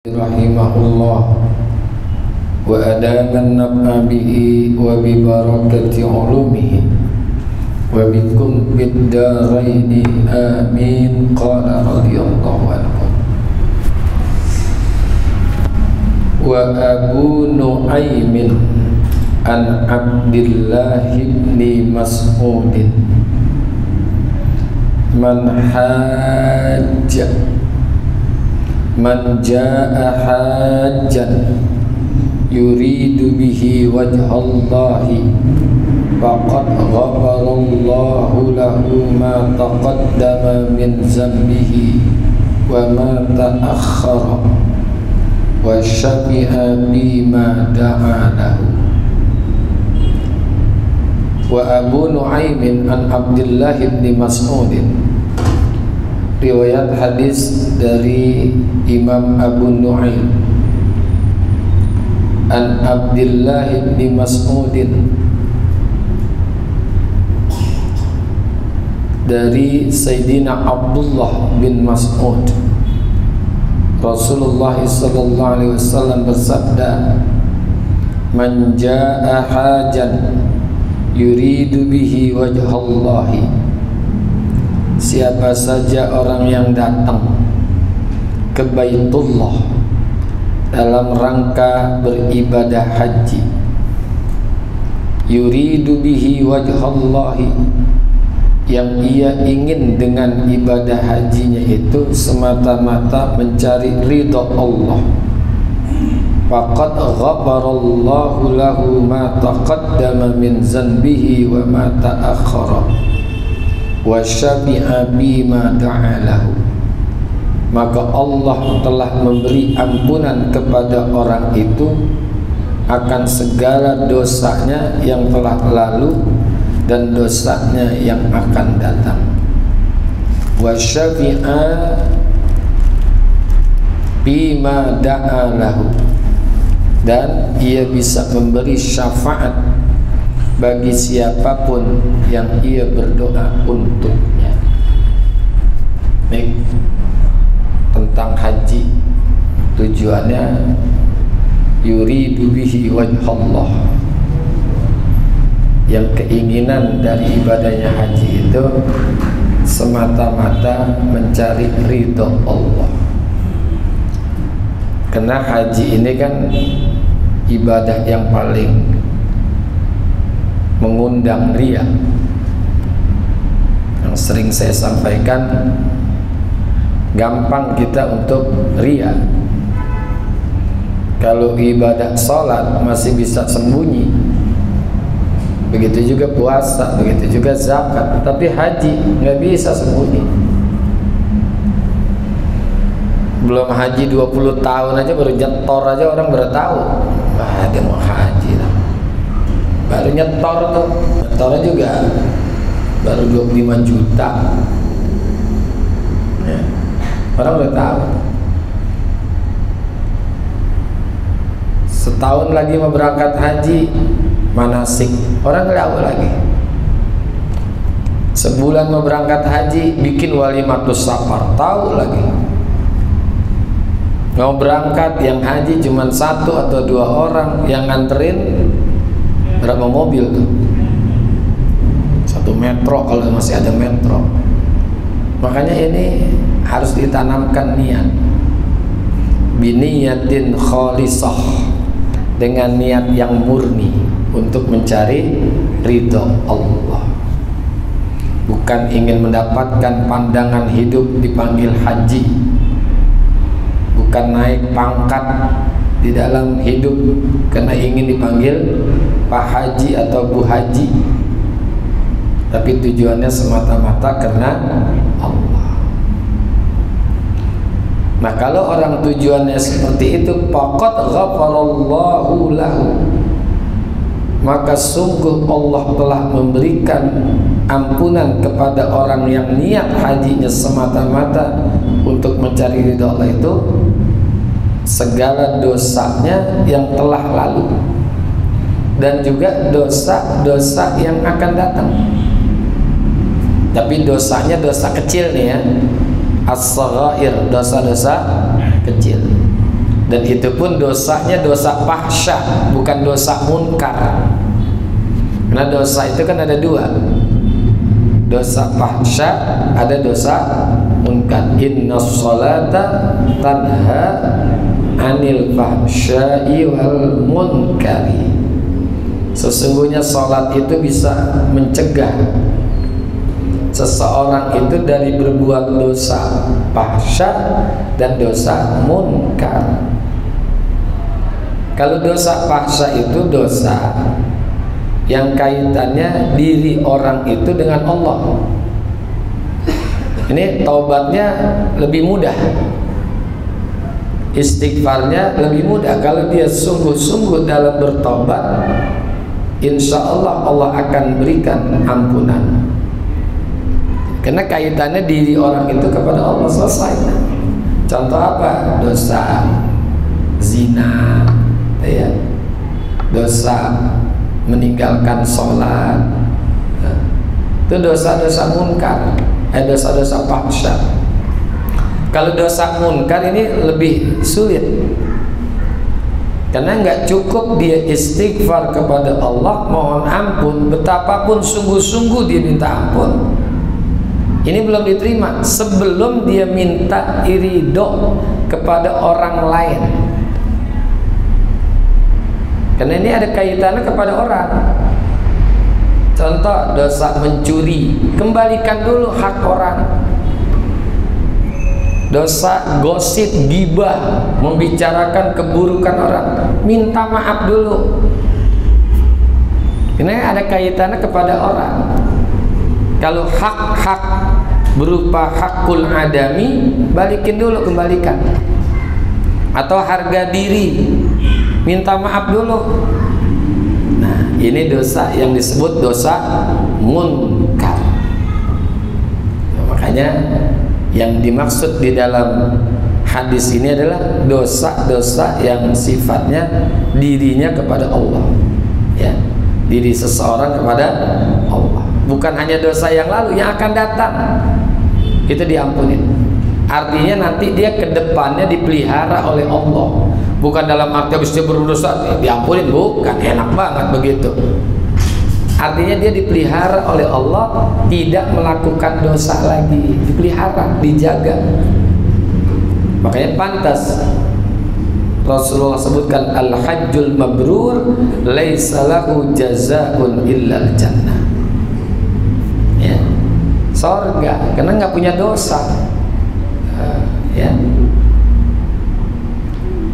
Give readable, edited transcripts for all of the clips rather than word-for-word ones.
rahimahullah wa adaman naf'a bihi wa bi barakati ulumihi wa bikum bid daraini amin. Qala radhiyallahu anhu wa Abu Nu'aymin an Abdillah ibn Mas'udin man hajja man jaa hajjan yuridu bihi wajhallahi faqad ghafarallahu lahu ma taqaddama min zambihi wa ma ta'akhkhara wa syafi'a bima da'a lahu. Wa Abu Nu'aymin an Abdillah ibn Mas'udin, riwayat hadis dari Imam Abu Nu'aym an Abdillah bin Mas'udin, dari Sayyidina Abdullah bin Mas'ud. Rasulullah sallallahu alaihi wasallam bersabda, man jaa hajan yuridu bihi wajhallahi, siapa saja orang yang datang ke Baitullah dalam rangka beribadah haji, yuridu bihi wajhallahi, yang ia ingin dengan ibadah hajinya itu semata-mata mencari ridha Allah, faqad ghafarallahu lahu ma taqaddama min zanbihi wa ma ta'akhkhara wa syafi'a bima da'a lahu, maka Allah telah memberi ampunan kepada orang itu akan segala dosanya yang telah lalu dan dosanya yang akan datang. Wa syafi'a bima da'a lahu, dan ia bisa memberi syafaat bagi siapapun yang ia berdoa untuknya. Baik, tentang haji, tujuannya yuridu bihi wajhallah, yang keinginan dari ibadahnya haji itu semata-mata mencari ridha Allah. Karena haji ini kan ibadah yang paling mengundang riya. Yang sering saya sampaikan, gampang kita untuk riya. Kalau ibadah sholat masih bisa sembunyi, begitu juga puasa, begitu juga zakat. Tapi haji nggak bisa sembunyi. Belum haji 20 tahun aja, baru nyetor aja orang baru tahu, wah dia mau haji lah. Baru nyetor tuh, nyetornya juga baru 25 juta ya. Orang udah tahu. Setahun lagi mau berangkat haji, manasik, orang nggak tahu lagi. Sebulan mau berangkat haji, bikin walimatus safar, tahu lagi. Mau berangkat yang haji cuma 1 atau 2 orang, yang nganterin berapa mobil tuh? 1 metro kalau masih ada metro. Makanya ini harus ditanamkan niat, biniyatin khalisah, dengan niat yang murni untuk mencari ridha Allah, bukan ingin mendapatkan pandangan hidup dipanggil haji, bukan naik pangkat di dalam hidup karena ingin dipanggil Pak Haji atau Bu Haji, tapi tujuannya semata-mata karena Allah. Nah, kalau orang tujuannya seperti itu, faqad ghafarallahu lahu, maka sungguh Allah telah memberikan ampunan kepada orang yang niat hajinya semata-mata untuk mencari ridha Allah itu, segala dosanya yang telah lalu dan juga dosa-dosa yang akan datang. Tapi dosanya dosa kecil nih ya, as-saghair, dosa-dosa kecil. Dan itu pun dosanya dosa fahsya, bukan dosa munkar. Karena dosa itu kan ada dua, dosa fahsya, ada dosa munkar. Innas sholata tanha anil fahsya'i wal munkari. Sesungguhnya sholat itu bisa mencegah seseorang itu dari berbuat dosa fahsya dan dosa munkar. Kalau dosa fahsya itu dosa yang kaitannya diri orang itu dengan Allah. Ini taubatnya lebih mudah, istighfarnya lebih mudah. Kalau dia sungguh-sungguh dalam bertobat, insya Allah Allah akan berikan ampunan. Karena kaitannya diri orang itu kepada Allah, selesai. Contoh apa? Dosa zina, ya, dosa meninggalkan sholat, itu dosa-dosa munkar, dosa-dosa fahsya. Kalau dosa munkar ini lebih sulit, karena nggak cukup dia istighfar kepada Allah, mohon ampun, betapapun sungguh-sungguh dia minta ampun, ini belum diterima sebelum dia minta irido kepada orang lain. Karena ini ada kaitannya kepada orang. Contoh dosa mencuri, kembalikan dulu hak orang. Dosa gosip, gibah, membicarakan keburukan orang, minta maaf dulu. Ini ada kaitannya kepada orang. Kalau hak-hak berupa hakul adami, balikin dulu, kembalikan. Atau harga diri, minta maaf dulu. Nah, ini dosa yang disebut dosa munkar. Nah, makanya yang dimaksud di dalam hadis ini adalah dosa-dosa yang sifatnya dirinya kepada Allah, ya, diri seseorang kepada Allah. Bukan hanya dosa yang lalu, yang akan datang itu diampunin. Artinya nanti dia ke depannya dipelihara oleh Allah. Bukan dalam arti habis dia berdosa diampunin, bukan, enak banget begitu. Artinya dia dipelihara oleh Allah, tidak melakukan dosa lagi, dipelihara, dijaga. Makanya pantas Rasulullah sebutkan al-hajjul mabrur laisa lahu jazaa'un illal jannah. Ya, surga, karena nggak punya dosa. Ya.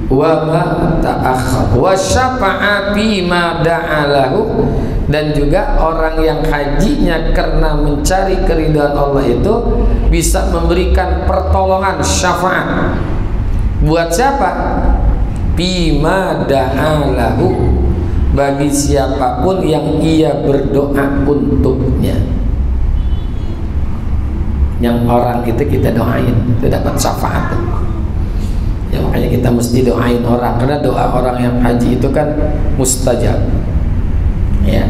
Wa ma ta'akhkhar wa syafa'a fi ma da'alahu, dan juga orang yang hajinya karena mencari keridhaan Allah itu bisa memberikan pertolongan, syafaat. Buat siapa? Fi ma da'alahu, bagi siapapun yang ia berdoa untuknya. Yang orang itu kita doain, itu dapat syafaat. Ya, makanya kita mesti doain orang, karena doa orang yang haji itu kan mustajab. Ya,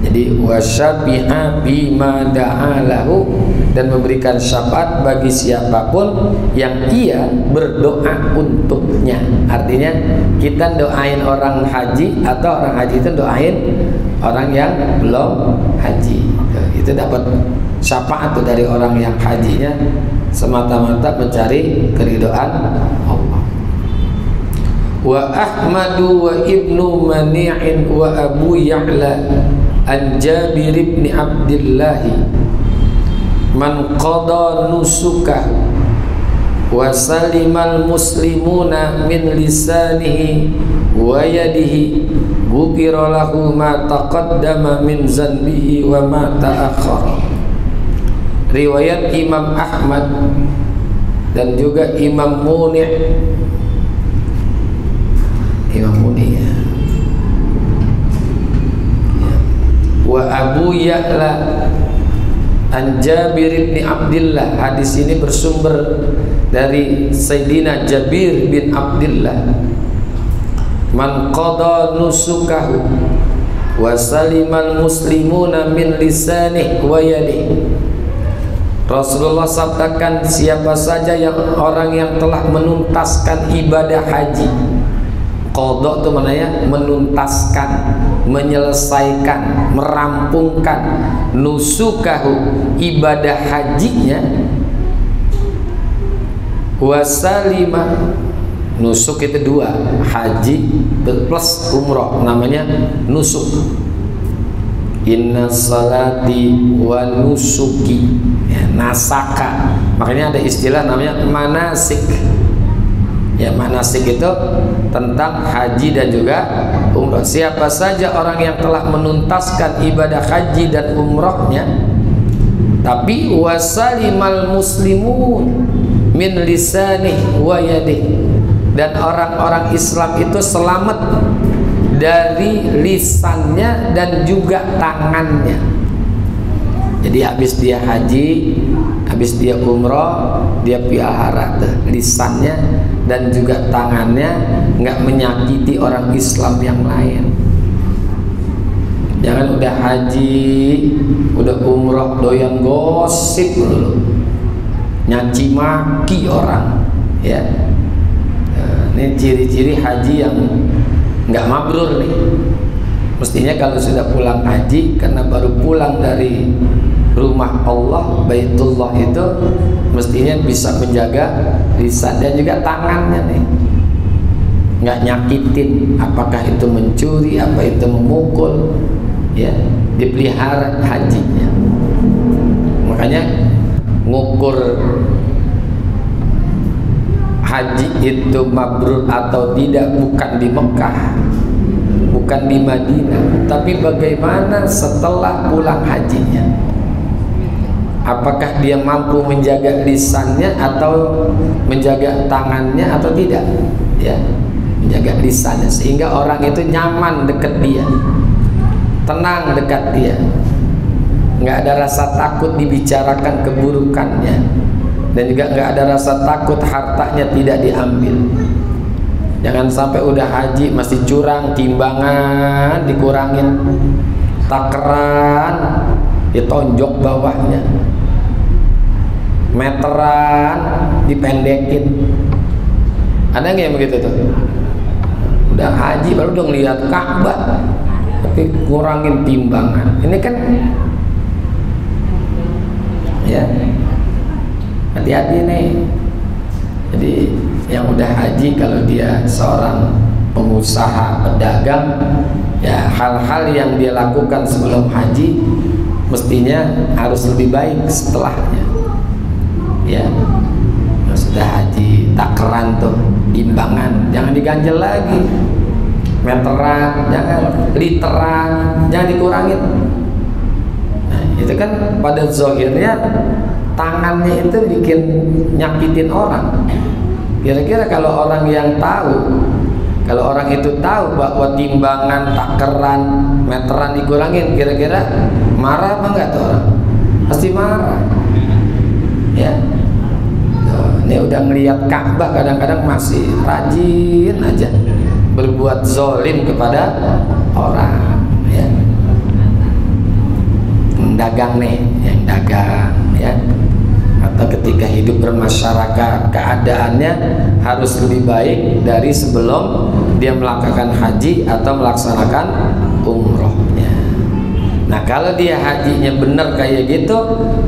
jadi wasyafi'a bima da'alahu, dan memberikan syafaat bagi siapapun yang ia berdoa untuknya. Artinya kita doain orang haji, atau orang haji itu doain orang yang belum haji. Itu dapat syafaat tuh dari orang yang hajinya semata-mata mencari keridhaan Allah. Wa Ahmadu wa Ibnu Mani'in wa Abu Ya'la an Jabir ibn Abdillah man qada nusukah wa salimal muslimuna min lisanihi wa yadihi ghufira lahu ma taqaddama min zanbihi wa ma ta'akhkhara. Riwayat Imam Ahmad dan juga Imam Muni'. Imam Muni', ya. Wa Abu Ya'la an Jabir bin Abdillah. Hadis ini bersumber dari Sayyidina Jabir bin Abdillah. Man qada nusukahu wa salimal muslimuna min lisanih wa yadihi. Rasulullah sabdakan, siapa saja yang orang yang telah menuntaskan ibadah haji. Qadha itu maknanya menuntaskan, menyelesaikan, merampungkan nusukahu, ibadah hajinya, wasalima, nusuk itu dua, haji plus umroh, namanya nusuk. Inna salati wa nusuki, ya, nasaka, makanya ada istilah namanya manasik. Ya, manasik itu tentang haji dan juga umroh. Siapa saja orang yang telah menuntaskan ibadah haji dan umrohnya, tapi wasalimal muslimun min lisanih wa yadih, dan orang-orang Islam itu selamat dari lisannya dan juga tangannya. Jadi habis dia haji, habis dia umroh, dia pelihara lisannya dan juga tangannya, nggak menyakiti orang Islam yang lain. Jangan udah haji, udah umroh doyan gosip dulu, nyaci maki orang, ya. Ini ciri-ciri haji yang nggak mabrur nih. Mestinya kalau sudah pulang haji, karena baru pulang dari rumah Allah, Baitullah itu, mestinya bisa menjaga lisan dan juga tangannya nih, nggak nyakitin, apakah itu mencuri, apa itu memukul, ya, dipelihara hajinya. Makanya ngukur haji itu mabrur atau tidak bukan di Mekah, bukan di Madinah, tapi bagaimana setelah pulang hajinya. Apakah dia mampu menjaga lisannya atau menjaga tangannya atau tidak, ya, menjaga lisannya sehingga orang itu nyaman dekat dia, tenang dekat dia, nggak ada rasa takut dibicarakan keburukannya, dan juga nggak ada rasa takut hartanya tidak diambil. Jangan sampai udah haji masih curang, timbangan dikurangin, takaran ditonjok bawahnya, meteran dipendekin. Ada nggak yang begitu tuh? Udah haji baru udah ngeliat Ka'bah tapi kurangin timbangan. Ini kan, ya, hati-hati nih. Jadi yang udah haji, kalau dia seorang pengusaha, pedagang, ya, hal-hal yang dia lakukan sebelum haji mestinya harus lebih baik setelahnya. Ya, sudah haji, takaran tuh, timbangan jangan diganjel lagi, meteran jangan, literan jangan dikurangin. Nah, itu kan pada zahirnya tangannya itu bikin nyakitin orang. Kira-kira kalau orang yang tahu, kalau orang itu tahu bahwa timbangan, takaran, meteran dikurangin, kira-kira marah apa enggak tuh orang? Pasti marah, ya. Tuh, ini udah ngelihat Ka'bah kadang-kadang masih rajin aja berbuat zolim kepada orang, ya. Dagang nih, yang dagang, ya, atau ketika hidup bermasyarakat, keadaannya harus lebih baik dari sebelum dia melakukan haji atau melaksanakan umrohnya. Nah, kalau dia hajinya benar kayak gitu,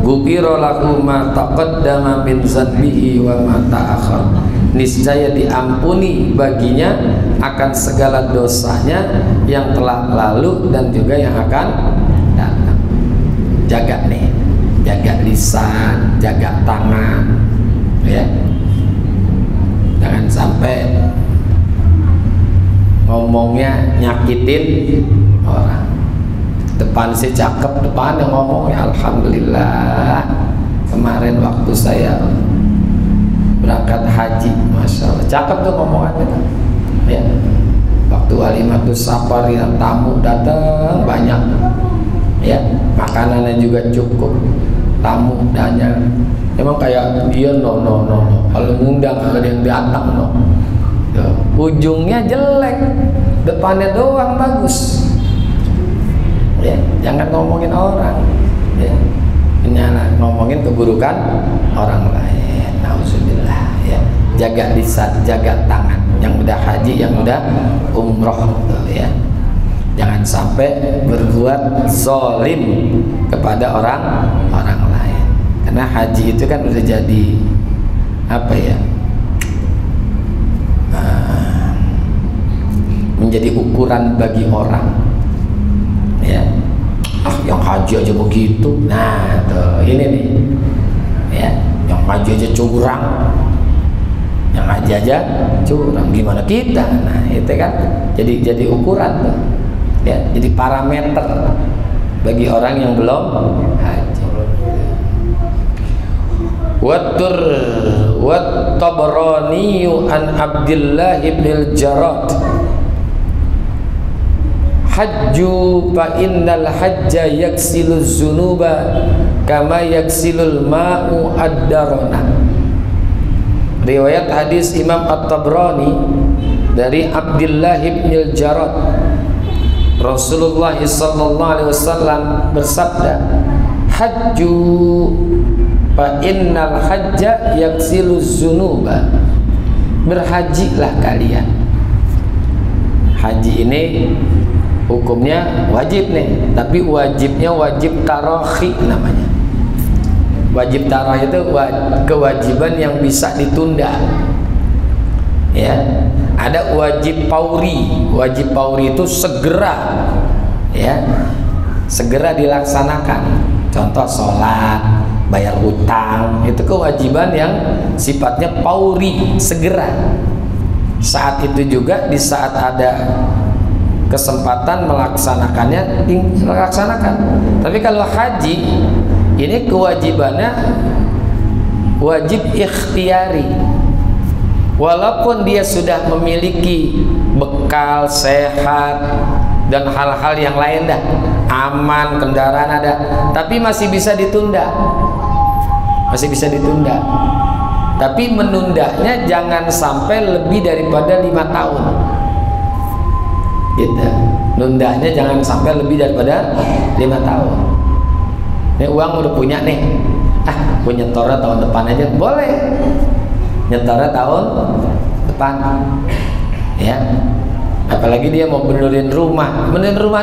ghufira lahu ma taqaddama min dzanbihi wa ma ta'akhkhar, niscaya diampuni baginya akan segala dosanya yang telah lalu dan juga yang akan datang. Jaga nih, jaga lisan, jaga tangan, ya. Jangan sampai ngomongnya nyakitin orang. Depan sih cakep, depan yang ngomongnya alhamdulillah. Kemarin waktu saya berangkat haji, masya Allah, cakep tuh ngomongannya, ya. Waktu walimatus safar yang tamu datang banyak, ya, makanannya juga cukup, tamu banyak. Emang kayak dia no, kalau ngundang ada yang datang no. Ujungnya jelek, depannya doang bagus. Ya, jangan ngomongin orang. Ya. ngomongin keburukan orang lain. Nauzubillah ya. Jaga lisan, jaga tangan. Yang udah haji, yang udah umroh ya. Jangan sampai berbuat zalim kepada orang lain. Karena haji itu kan udah jadi apa ya? Menjadi ukuran bagi orang. Ya. Yang haji aja begitu. Nah, tuh ini nih. Ya, yang haji aja curang. Yang haji aja curang, gimana kita? Nah, itu kan jadi ukuran tuh. Ya, jadi parameter bagi orang yang belum haji. Wa Tabrani an Abdullah ibn al-Jarrad hajju fa innal hajja yaksilu dzunuba kama yaksilul ma'u ad-darana. Riwayat hadis Imam At-Tabrani dari Abdullah ibn al-Jarrad, Rasulullah sallallahu alaihi wasallam bersabda, hajju fa innal hajja yaksilu dzunuba. Berhajilah kalian. Haji ini hukumnya wajib nih, tapi wajibnya wajib tarohi namanya. Wajib taroh itu kewajiban yang bisa ditunda. Ya, ada wajib pauri. Wajib pauri itu segera, ya, segera dilaksanakan. Contoh sholat, bayar hutang, itu kewajiban yang sifatnya pauri, segera. Saat itu juga di saat ada kesempatan melaksanakannya, dilaksanakan. Tapi kalau haji ini kewajibannya wajib ikhtiari, walaupun dia sudah memiliki bekal sehat dan hal-hal yang lain dah, aman, kendaraan ada, tapi masih bisa ditunda, masih bisa ditunda. Tapi menundanya jangan sampai lebih daripada 5 tahun. Gitu. Nundanya jangan sampai lebih daripada 5 tahun. Ini uang udah punya nih, gue nyetornya tahun depan aja, boleh. Nyetornya tahun depan, ya. Apalagi dia mau benerin rumah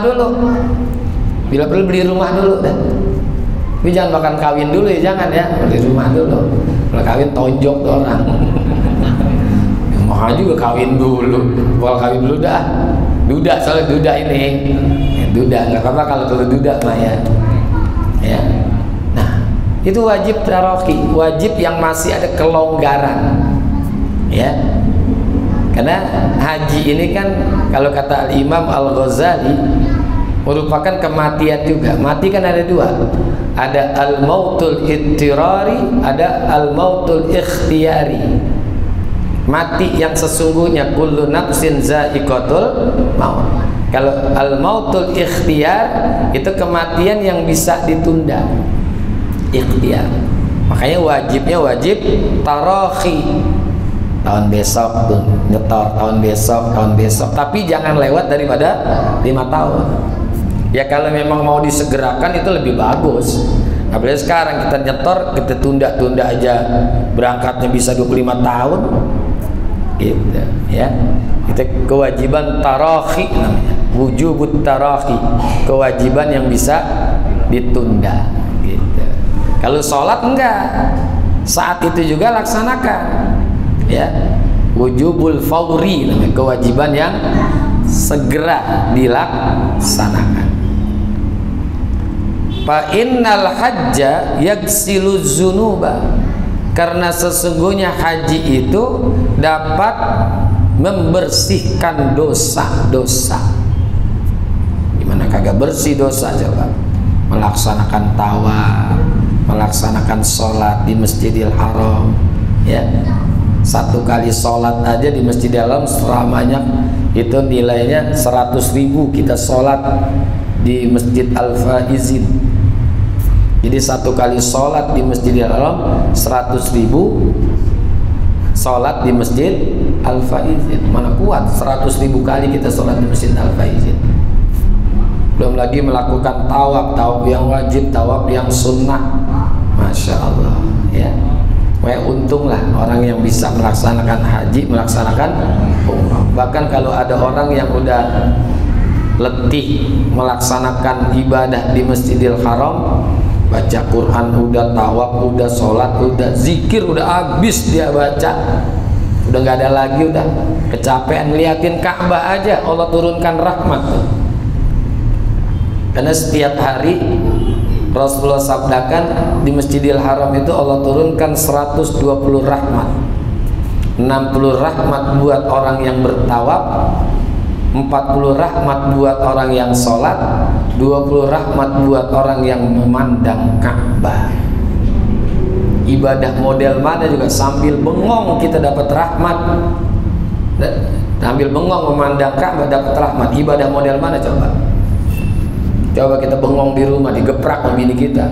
dulu. Bila perlu beli rumah dulu dah. Tapi jangan makan kawin dulu ya, jangan ya, beli rumah dulu. Kalau kawin tonjok tuh orang. Mahal juga kawin dulu. Kalau kawin dulu dah. Duda, soalnya duda ini. Duda, nggak apa-apa kalau duda mah ya. Ya. Nah, itu wajib taroki, wajib yang masih ada kelonggaran. Ya. Karena haji ini kan kalau kata Imam Al-Ghazali merupakan kematian juga. Mati kan ada dua. Ada al-mautul ittirari, ada al-mautul ikhtiyari. Mati yang sesungguhnya, kullu nafsin za'iqatul maut. Kalau al-mautul ikhtiyar itu kematian yang bisa ditunda, ikhtiyar. Makanya wajibnya wajib tarohi, tahun besok tuh nyetor, tahun besok, tapi jangan lewat daripada 5 tahun. Ya kalau memang mau disegerakan itu lebih bagus. Apalagi sekarang kita nyetor, kita tunda aja, berangkatnya bisa 25 tahun gitu ya. Itu kewajiban tarohi namanya, wujubut tarohi, kewajiban yang bisa ditunda gitu. Kalau sholat enggak, saat itu juga laksanakan ya, wujubul fauri namanya, kewajiban yang segera dilaksanakan. Fa innal hajja yaksilu dzunuba, karena sesungguhnya haji itu dapat membersihkan dosa-dosa. Gimana kagak bersih dosa coba? Melaksanakan tawaf, melaksanakan sholat di Masjidil Haram, ya. 1 kali sholat aja di Masjidil Haram selamanya itu nilainya 100.000 kita sholat di Masjid Al-Faizin. Jadi 1 kali sholat di Masjidil Haram 100.000 sholat di Masjid Al-Faizin. Mana kuat 100.000 kali kita sholat di Masjid Al-Faizin. Belum lagi melakukan tawaf yang wajib, tawaf yang sunnah, Masya Allah, ya. Untunglah orang yang bisa melaksanakan haji, melaksanakan umrah. Bahkan kalau ada orang yang udah letih melaksanakan ibadah di Masjidil Haram, baca Quran udah, tawaf udah, sholat udah, zikir udah habis dia baca, udah nggak ada lagi, udah kecapean liatin Ka'bah aja, Allah turunkan rahmat. Karena setiap hari Rasulullah sabdakan di Masjidil Haram itu Allah turunkan 120 rahmat, 60 rahmat buat orang yang bertawaf, 40 rahmat buat orang yang sholat, 20 rahmat buat orang yang memandang Ka'bah. Ibadah model mana juga sambil bengong kita dapat rahmat, sambil bengong memandang Ka'bah dapat rahmat. Ibadah model mana coba? Coba kita bengong di rumah, digeprak sama bini kita.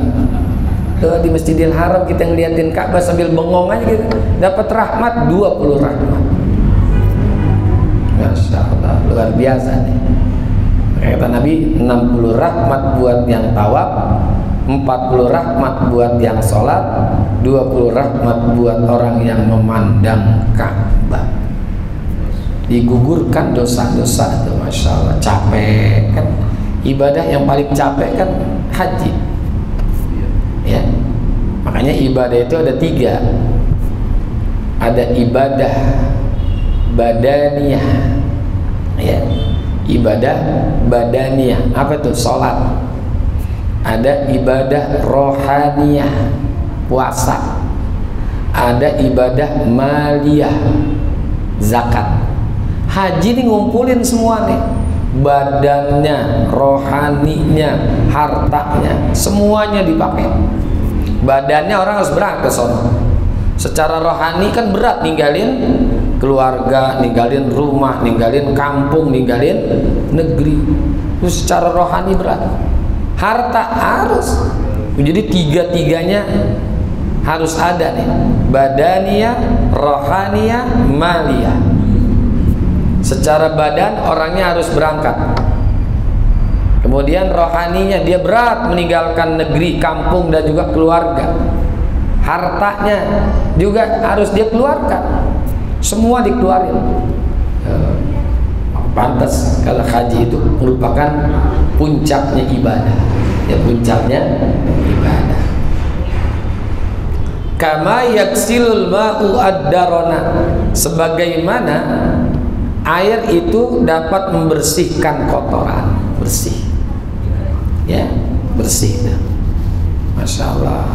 Di Masjidil Haram kita ngeliatin Ka'bah sambil bengong aja gitu, dapat rahmat 20 rahmat. Masya Allah, luar biasa nih. Kata Nabi, 60 rahmat buat yang tawaf, 40 rahmat buat yang sholat, 20 rahmat buat orang yang memandang Ka'bah. Digugurkan dosa-dosa itu, Masya Allah. Capek kan? Ibadah yang paling capek kan haji, ya. Makanya ibadah itu ada 3. Ada ibadah badaniyah, ya. Ibadah badaniyah apa itu? Sholat. Ada ibadah rohaniyah, puasa. Ada ibadah maliyah, zakat. Haji ini ngumpulin semua nih, badannya, rohaninya, hartanya, semuanya dipakai. Badannya orang harus berangkat ke sono. Secara rohani kan berat ninggalin keluarga, ninggalin rumah, ninggalin kampung, ninggalin negeri. Terus secara rohani berat. Harta harus. Jadi 3-tiganya harus ada nih. Badaniyah, rohaniyah, maliyah. Secara badan orangnya harus berangkat. Kemudian rohaninya dia berat meninggalkan negeri, kampung dan juga keluarga. Hartanya juga harus dia keluarkan. Semua dikeluarin. Pantas kalau haji itu merupakan puncaknya ibadah. Ya, puncaknya ibadah. Kama yaksilul ma'u ad-darona, sebagaimana air itu dapat membersihkan kotoran, bersih, ya, bersih. Masya Allah.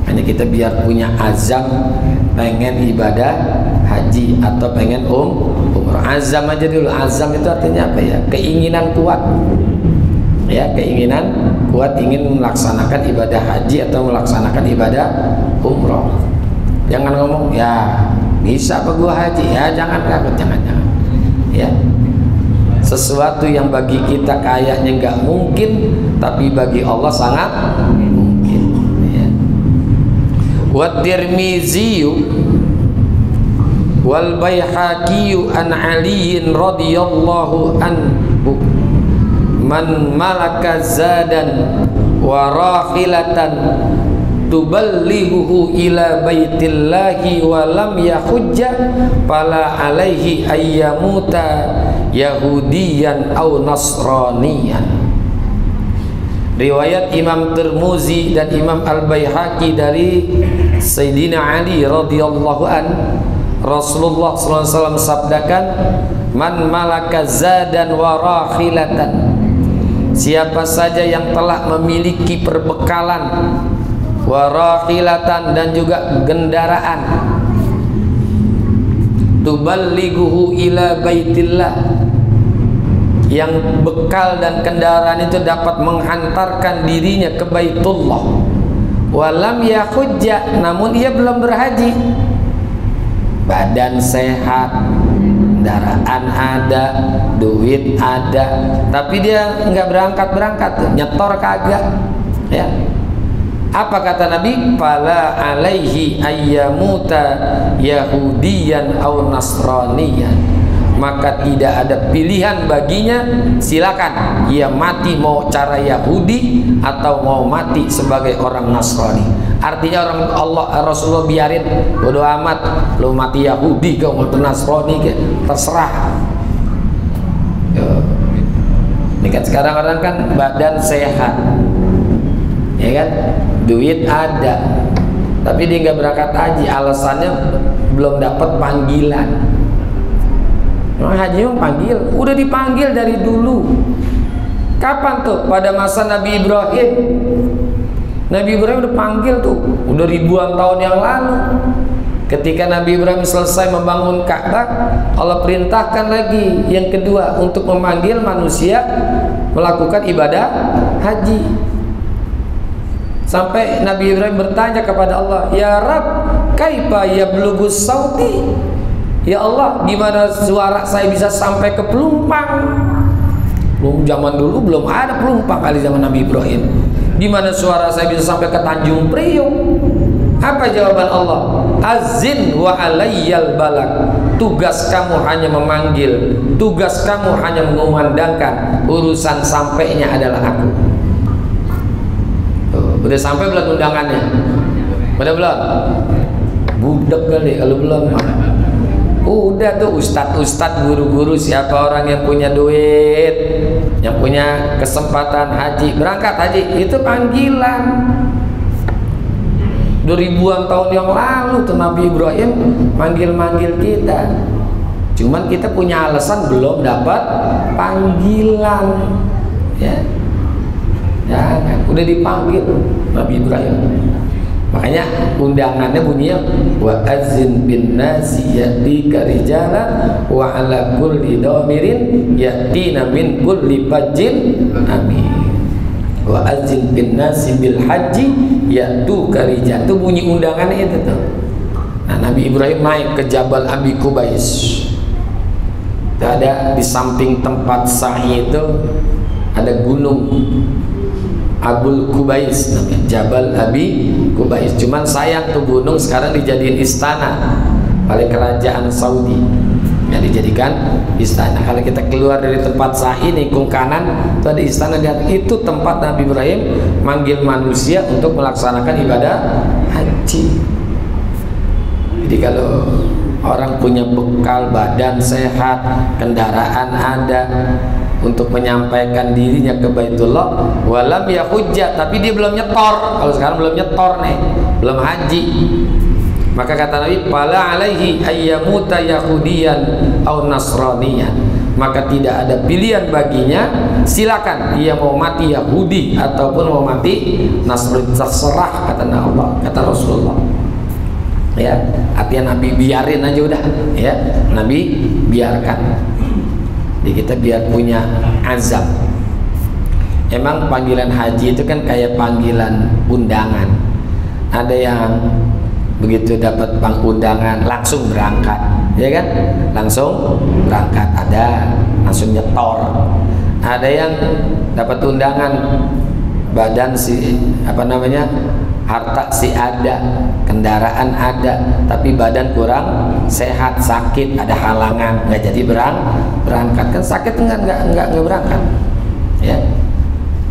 Hanya kita biar punya azam pengen ibadah haji atau pengen umrah. Azam aja dulu. Azam itu artinya apa ya? Keinginan kuat, ya, keinginan kuat ingin melaksanakan ibadah haji atau melaksanakan ibadah umrah. Jangan ngomong ya bisa apa gua haji, ya jangan takut, jangan. Ya, sesuatu yang bagi kita kayaknya nggak mungkin, tapi bagi Allah sangat mungkin. Ya. Wa Tirmizi wal Baihaqi an Ali radhiyallahu anhu, man malaka zadan wa rahilatan tuballighuhu ila baitillahi wa lam yahujja fala alaihi ayyamuta yahudiyan au nasraniyan. Riwayat Imam Tirmizi dan Imam Al-Baihaqi dari Sayyidina Ali radhiyallahu an, Rasulullah SAW sabdakan, man malaka zadan wa rahilatan, siapa saja yang telah memiliki perbekalan, warahilatan dan juga kendaraan, tuballighuhu ila baitillah, yang bekal dan kendaraan itu dapat menghantarkan dirinya ke Baitullah, walam yahujja, namun ia belum berhaji, badan sehat, kendaraan ada, duit ada, tapi dia nggak berangkat tuh, nyetor kagak, ya. Apa kata Nabi? Fala alaihi ayyamuta yahudiyan au nasraniyan, maka tidak ada pilihan baginya, silakan ia mati mau cara Yahudi atau mau mati sebagai orang Nasrani. Artinya Rasulullah biarin, bodo amat, lo mati Yahudi kau mati Nasrani terserah. Ini kan sekarang orang kan badan sehat, ya kan, duit ada, tapi dia nggak berangkat haji, alasannya belum dapat panggilan. Haji yang panggil, udah dipanggil dari dulu. Kapan tuh? Pada masa Nabi Ibrahim. Nabi Ibrahim udah panggil tuh, udah ribuan tahun yang lalu. Ketika Nabi Ibrahim selesai membangun Ka'bah, Allah perintahkan lagi yang kedua untuk memanggil manusia melakukan ibadah haji. Sampai Nabi Ibrahim bertanya kepada Allah, "Ya Rabb, kaifa yablughus sauti?" Ya Allah, gimana suara saya bisa sampai ke Pelumpang? Zaman dulu belum ada Pelumpang kali zaman Nabi Ibrahim. Gimana suara saya bisa sampai ke Tanjung Priok? Apa jawaban Allah? Azin wa alayyal balak. Tugas kamu hanya memanggil, tugas kamu hanya mengumandangkan, urusan sampainya adalah aku. Udah sampai belum undangannya? Udah belum? Budak kali kalau belum. Udah tuh ustadz, guru-guru, siapa orang yang punya duit, yang punya kesempatan haji, berangkat haji, itu panggilan. Ribuan tahun yang lalu tuh Nabi Ibrahim manggil-manggil kita. Cuman kita punya alasan belum dapat panggilan. Ya, kan? Udah dipanggil Nabi Ibrahim. Makanya undangannya bunyinya wa azin bin nasi yatika rijalan wa ala kulli dhamirin yatina min kulli fajjin amin. Wa azin bin nasi bil haji yatuka rijal. Itu bunyi undangannya itu tuh. Nah, Nabi Ibrahim naik ke Jabal Abi Kubais. Itu ada di samping tempat sa'i itu ada gunung Abul Kubais namanya, Jabal Abi Kubais. Cuman sayang tuh gunung sekarang dijadiin istana oleh kerajaan Saudi, ya, dijadikan istana. Kalau kita keluar dari tempat sa'i nikung kanan itu ada istana, lihat itu tempat Nabi Ibrahim manggil manusia untuk melaksanakan ibadah haji. Jadi kalau orang punya bekal, badan sehat, kendaraan ada untuk menyampaikan dirinya ke Baitullah, walam ya hujjah, tapi dia belum nyetor. Kalau sekarang belum nyetor nih, belum haji, maka kata Nabi, fala alaihi ayyamuta yahudiyan au nasraniyan, maka tidak ada pilihan baginya, silakan dia mau mati Yahudi ataupun mau mati Nasrani, terserah kata Allah, kata Rasulullah. Ya, artinya Nabi biarin aja udah, ya, Nabi biarkan. Jadi kita biar punya azab. Emang panggilan haji itu kan kayak panggilan undangan. Ada yang begitu dapat undangan langsung berangkat, ya kan? Langsung berangkat, ada langsung nyetor. Ada yang dapat undangan, badan si harta si ada, kendaraan ada, tapi badan kurang sehat, sakit, ada halangan, nggak jadi berangkat. Kan sakit nggak berangkat, ya.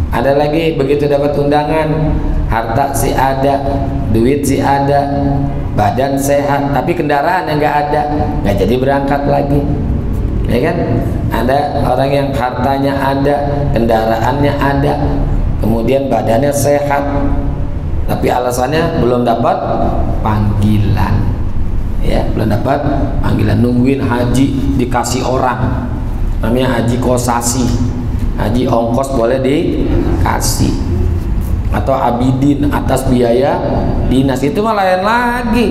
Ada lagi begitu dapat undangan, harta si ada, duit si ada, badan sehat, tapi kendaraan yang nggak ada, nggak jadi berangkat lagi, ya kan? Ada orang yang hartanya ada, kendaraannya ada, kemudian badannya sehat, tapi alasannya belum dapat panggilan, ya, belum dapat panggilan, nungguin haji dikasih orang, namanya haji kosasi, haji ongkos boleh dikasih, atau abidin atas biaya dinas, itu mah lain lagi.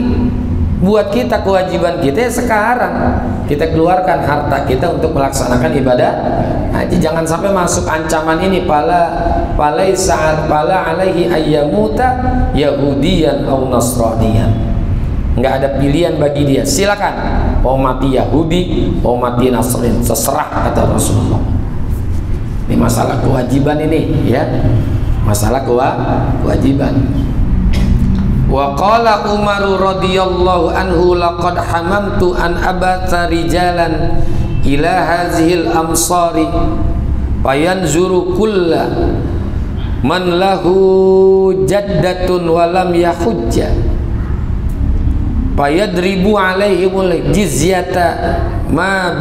Buat kita kewajiban kita ya sekarang kita keluarkan harta kita untuk melaksanakan ibadah haji. Jangan sampai masuk ancaman ini, pala alaihi ayyamuta yahudiyan au nasraniyan. Nggak ada pilihan bagi dia, silakan mau mati Yahudi mau mati Nasrani, terserah kata Rasulullah. Ini masalah kewajiban ini, ya, masalah kewajiban. Wa qala Umar radhiyallahu anhu laqad hamamtu an abatha rijalan ila hazihil amsari fayanzuru man lahu jaddatun walam yahujja fayadribu alaihimul jizyata ma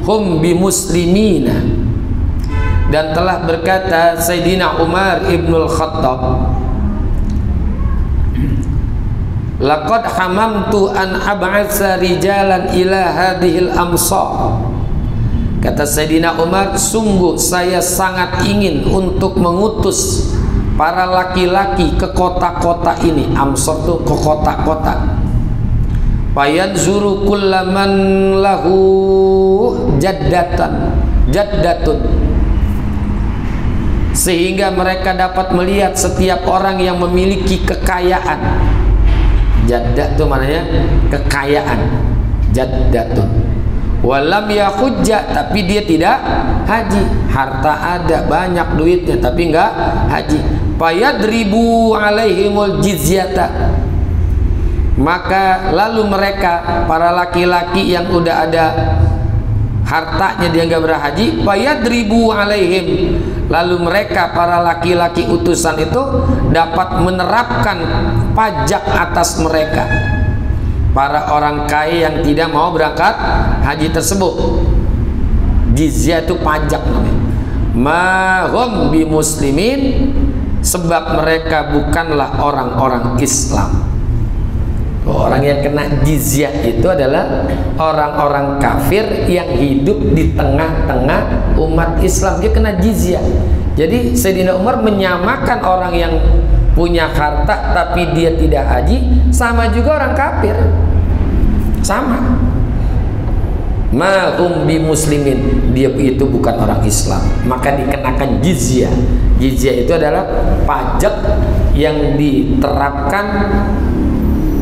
hum bimuslimina. Dan telah berkata Sayyidina Umar ibnul Khattab, laqad hamamtu an ab'atsa rijalan ila hadhil amsar. Kata Sayyidina Umar, sungguh saya sangat ingin untuk mengutus para laki-laki ke kota-kota ini. Amsar itu ke kota-kota. Fayanzuru kullaman lahu jaddatun, sehingga mereka dapat melihat setiap orang yang memiliki kekayaan. Jaddat itu maknanya kekayaan. Jaddatun. Walam yahujja, tapi dia tidak haji. Harta ada, banyak duitnya, tapi enggak haji. Fayadribu alaihimul jizyata, maka lalu mereka para laki-laki yang udah ada hartanya dia enggak berhaji, fayadribu alaihim, lalu mereka para laki-laki utusan itu dapat menerapkan pajak atas mereka, para orang kaya yang tidak mau berangkat haji tersebut. Jizyah itu pajak namanya. Mahum bi muslimin, sebab mereka bukanlah orang-orang Islam. Orang yang kena jizyah itu adalah orang-orang kafir yang hidup di tengah-tengah umat Islam. Dia kena jizyah. Jadi Sayyidina Umar menyamakan orang yang punya harta tapi dia tidak haji sama juga orang kafir. Sama. Mahum bi muslimin, dia itu bukan orang Islam, maka dikenakan jizyah. Jizyah itu adalah pajak yang diterapkan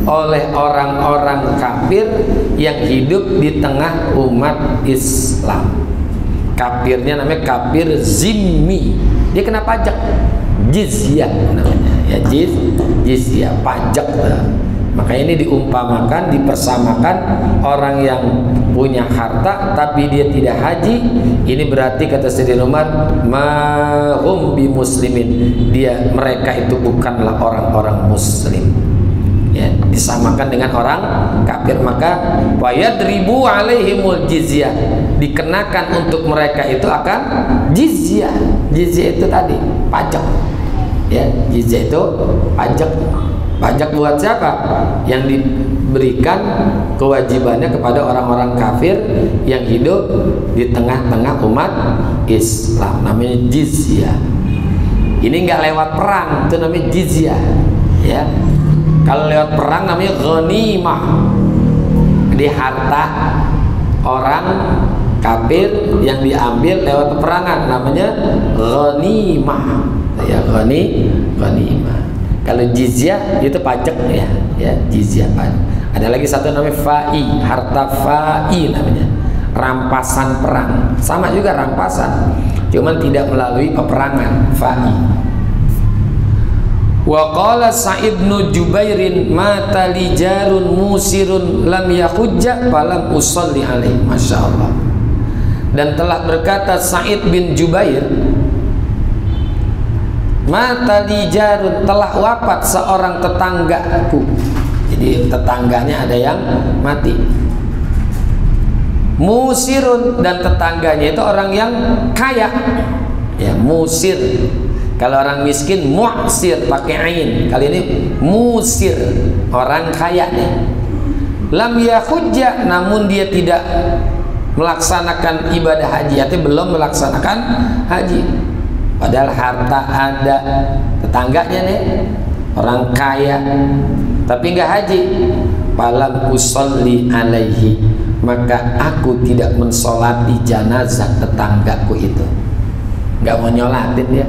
oleh orang-orang kafir yang hidup di tengah umat Islam. Kafirnya namanya kafir zimmi, dia kena pajak, jizyah namanya ya, jizyah, pajak. Maka ini diumpamakan, dipersamakan orang yang punya harta tapi dia tidak haji. Ini berarti kata Sayyidina Umar, mahum bi muslimin, mereka itu bukanlah orang-orang muslim. Ya, disamakan dengan orang kafir. Maka wayadribu alaihimul jizyah, dikenakan untuk mereka itu akan jizyah. Jizyah itu tadi pajak. Ya, jizyah itu pajak. Pajak buat siapa? Yang diberikan kewajibannya kepada orang-orang kafir yang hidup di tengah-tengah umat Islam, namanya jizyah. Ini nggak lewat perang, itu namanya jizyah. Ya. Kalau lewat perang namanya ghanimah. Di harta orang kafir yang diambil lewat peperangan namanya ghanimah. Ya, ghanimah. Kalau jizyah itu pajak ya, jizyah pajak. Ada lagi satu namanya fa'i, harta fa'i namanya, rampasan perang. Sama juga rampasan, cuman tidak melalui peperangan, fa'i. Wa qala Sa'id bin Jubairin mata li jarun musirun lam yahujja falam usalli alaihi. Masya Allah. Dan telah berkata Sa'id bin Jubair, mata li jarun, telah wafat seorang tetanggaku. Jadi tetangganya ada yang mati. Musirun, dan tetangganya itu orang yang kaya. Ya, musir. Kalau orang miskin mu'sir pakai ain. Kali ini musir, orang kaya nih. Lam yahujja, namun dia tidak melaksanakan ibadah haji, artinya belum melaksanakan haji. Padahal harta ada, tetangganya nih orang kaya tapi nggak haji. Falam usolli alaihi, maka aku tidak mensolati jenazah tetanggaku itu. Nggak mau nyolatin dia.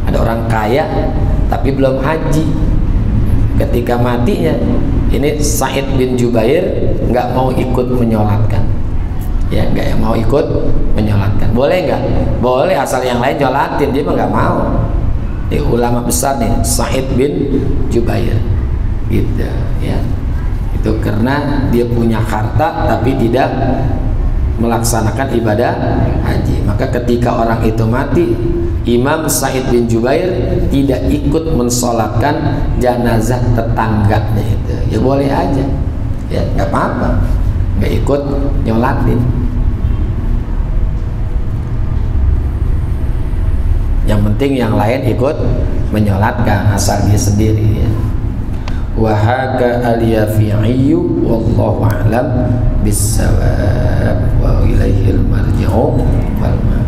Ada orang kaya tapi belum haji. Ketika matinya, ini Sa'id bin Jubair nggak mau ikut menyolatkan. Ya, nggak mau ikut menyolatkan. Boleh nggak? Boleh, asal yang lain nyolatin, dia mah nggak mau. Ini ulama besar nih, Sa'id bin Jubair, gitu ya. Itu karena dia punya harta tapi tidak melaksanakan ibadah haji. Maka ketika orang itu mati, Imam Sa'id bin Jubair tidak ikut mensolatkan jenazah tetangganya itu. Ya boleh aja, ya nggak apa-apa, nggak ikut nyolatin. Yang penting yang lain ikut menyolatkan, asal dia sendiri ya. Wa haka al-Yafi'i wallahu a'lam bis-shawab wa ilaihil marji'u wal ma'ab.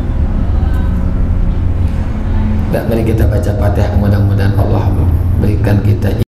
Mari kita baca Fatihah, mudah-mudahan Allah berikan kita